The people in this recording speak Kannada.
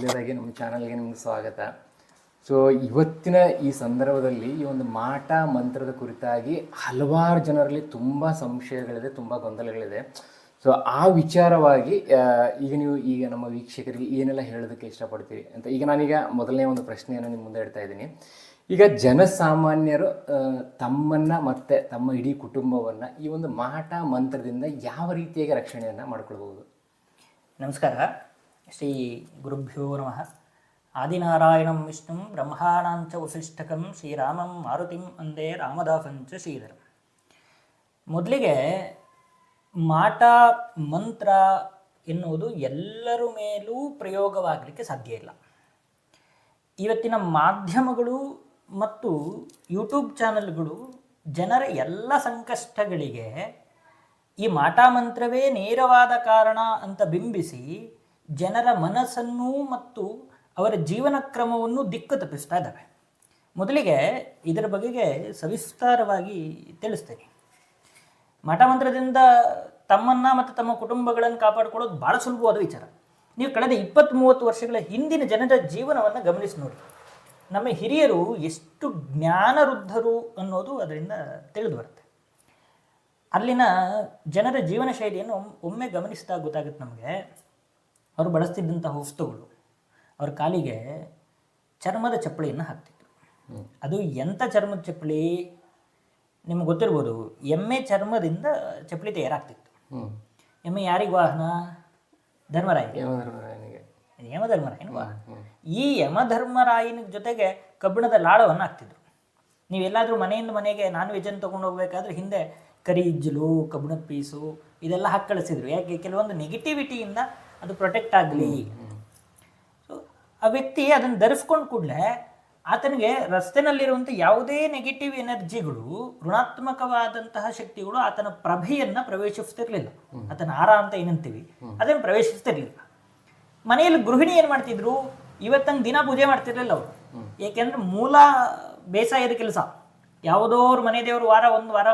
ಮೊದಲನೇದಾಗಿ ನಮ್ಮ ಚಾನಲ್ಗೆ ನಿಮ್ಗೆ ಸ್ವಾಗತ. ಸೊ ಇವತ್ತಿನ ಈ ಸಂದರ್ಭದಲ್ಲಿ ಈ ಒಂದು ಮಾಟ ಮಂತ್ರದ ಕುರಿತಾಗಿ ಹಲವಾರು ಜನರಲ್ಲಿ ತುಂಬ ಸಂಶಯಗಳಿದೆ, ತುಂಬ ಗೊಂದಲಗಳಿದೆ. ಸೊ ಆ ವಿಚಾರವಾಗಿ ಈಗ ನಮ್ಮ ವೀಕ್ಷಕರಿಗೆ ಏನೆಲ್ಲ ಹೇಳೋದಕ್ಕೆ ಇಷ್ಟಪಡ್ತೀವಿ ಅಂತ ನಾನೀಗ ಮೊದಲನೇ ಒಂದು ಪ್ರಶ್ನೆಯನ್ನು ನಿಮ್ಮ ಮುಂದೆ ಇಡ್ತಾ ಇದ್ದೀನಿ. ಈಗ ಜನಸಾಮಾನ್ಯರು ತಮ್ಮನ್ನು ಮತ್ತು ತಮ್ಮ ಇಡೀ ಕುಟುಂಬವನ್ನು ಈ ಒಂದು ಮಾಟ ಮಂತ್ರದಿಂದ ಯಾವ ರೀತಿಯಾಗಿ ರಕ್ಷಣೆಯನ್ನು ಮಾಡ್ಕೊಳ್ಬೋದು? ನಮಸ್ಕಾರ. ಶ್ರೀ ಗುರುಭ್ಯೋ ನಮಃ. ಆದಿನಾರಾಯಣಂ ವಿಷ್ಣುಂ ಬ್ರಹ್ಮಾಣಾಂಚ ವಸಿಷ್ಠಕಂ ಶ್ರೀರಾಮಂ ಮಾರುತಿಂ ಅಂದೇ ರಾಮದಾಸಂಚ ಶ್ರೀಧರಂ. ಮೊದಲಿಗೆ ಮಾಟ ಮಂತ್ರ ಎನ್ನುವುದು ಎಲ್ಲರ ಮೇಲೂ ಪ್ರಯೋಗವಾಗಲಿಕ್ಕೆ ಸಾಧ್ಯ ಇಲ್ಲ. ಇವತ್ತಿನ ಮಾಧ್ಯಮಗಳು ಮತ್ತು ಯೂಟ್ಯೂಬ್ ಚಾನಲ್ಗಳು ಜನರ ಎಲ್ಲ ಸಂಕಷ್ಟಗಳಿಗೆ ಈ ಮಾಟ ಮಂತ್ರವೇ ನೇರವಾದ ಕಾರಣ ಅಂತ ಬಿಂಬಿಸಿ ಜನರ ಮನಸ್ಸನ್ನು ಮತ್ತು ಅವರ ಜೀವನ ಕ್ರಮವನ್ನು ದಿಕ್ಕು ತಪ್ಪಿಸ್ತಾ ಇದ್ದಾವೆ. ಮೊದಲಿಗೆ ಇದರ ಬಗೆಗೆ ಸವಿಸ್ತಾರವಾಗಿ ತಿಳಿಸ್ತೇನೆ. ಮಾಟ ಮಂತ್ರದಿಂದ ತಮ್ಮನ್ನು ಮತ್ತು ತಮ್ಮ ಕುಟುಂಬಗಳನ್ನು ಕಾಪಾಡಿಕೊಳ್ಳೋದು ಭಾಳ ಸುಲಭವಾದ ವಿಚಾರ. ನೀವು ಕಳೆದ 20-30 ವರ್ಷಗಳ ಹಿಂದಿನ ಜನರ ಜೀವನವನ್ನು ಗಮನಿಸಿ ನೋಡಿ. ನಮ್ಮ ಹಿರಿಯರು ಎಷ್ಟು ಜ್ಞಾನವೃದ್ಧರು ಅನ್ನೋದು ಅದರಿಂದ ತಿಳಿದು ಬರುತ್ತೆ. ಅಲ್ಲಿನ ಜನರ ಜೀವನ ಶೈಲಿಯನ್ನು ಒಮ್ಮೆ ಗಮನಿಸಿದಾಗ ಗೊತ್ತಾಗುತ್ತೆ ನಮಗೆ. ಅವರು ಬಳಸ್ತಿದ್ದಂಥ ವಸ್ತುಗಳು, ಅವ್ರ ಕಾಲಿಗೆ ಚರ್ಮದ ಚಪ್ಪಳಿಯನ್ನು ಹಾಕ್ತಿದ್ರು. ಅದು ಎಂಥ ಚರ್ಮದ ಚಪ್ಪಳಿ ನಿಮ್ಗೆ ಗೊತ್ತಿರ್ಬೋದು. ಎಮ್ಮೆ ಚರ್ಮದಿಂದ ಚಪ್ಪಳಿ ತಯಾರಾಗ್ತಿತ್ತು. ಎಮ್ಮೆ ಯಾರಿಗೆ ವಾಹನ? ಯಮಧರ್ಮರಾಯನ ವಾಹನ. ಈ ಯಮಧರ್ಮರಾಯನ ಜೊತೆಗೆ ಕಬ್ಬಿಣದ ಲಾಳವನ್ನು ಹಾಕ್ತಿದ್ರು. ನೀವೆಲ್ಲಾದರೂ ಮನೆಯಿಂದ ಮನೆಗೆ ನಾನ್ ವೆಜ್ಜನ್ನು ತೊಗೊಂಡು ಹೋಗ್ಬೇಕಾದ್ರೆ ಹಿಂದೆ ಕರಿ ಇಜ್ಜಲು, ಕಬ್ಬಿಣದ ಪೀಸು ಇದೆಲ್ಲ ಹಾಕಿ ಕಳಿಸಿದ್ರು. ಯಾಕೆ? ಕೆಲವೊಂದು ನೆಗೆಟಿವಿಟಿಯಿಂದ ಅದು ಪ್ರೊಟೆಕ್ಟ್ ಆಗಲಿ. ಸೊ ಆ ವ್ಯಕ್ತಿ ಅದನ್ನು ಧರಿಸ್ಕೊಂಡು ಕೂಡಲೇ ಆತನಿಗೆ ರಸ್ತೆನಲ್ಲಿರುವಂಥ ಯಾವುದೇ ನೆಗೆಟಿವ್ ಎನರ್ಜಿಗಳು, ಋಣಾತ್ಮಕವಾದಂತಹ ಶಕ್ತಿಗಳು ಆತನ ಪ್ರಭೆಯನ್ನು ಪ್ರವೇಶಿಸ್ತಿರ್ಲಿಲ್ಲ. ಆತನ ಆರ ಅಂತ ಏನಂತೀವಿ ಅದನ್ನು ಪ್ರವೇಶಿಸ್ತಿರ್ಲಿಲ್ಲ. ಮನೆಯಲ್ಲಿ ಗೃಹಿಣಿ ಏನು ಮಾಡ್ತಿದ್ರು? ಇವತ್ತಂಗೆ ದಿನ ಪೂಜೆ ಮಾಡ್ತಿರ್ಲಿಲ್ಲ ಅವರು. ಏಕೆಂದ್ರೆ ಮೂಲ ಬೇಸಾಯದ ಕೆಲಸ. ಯಾವುದೋ ಅವ್ರ ಮನೆ ದೇವರು ಒಂದು ವಾರ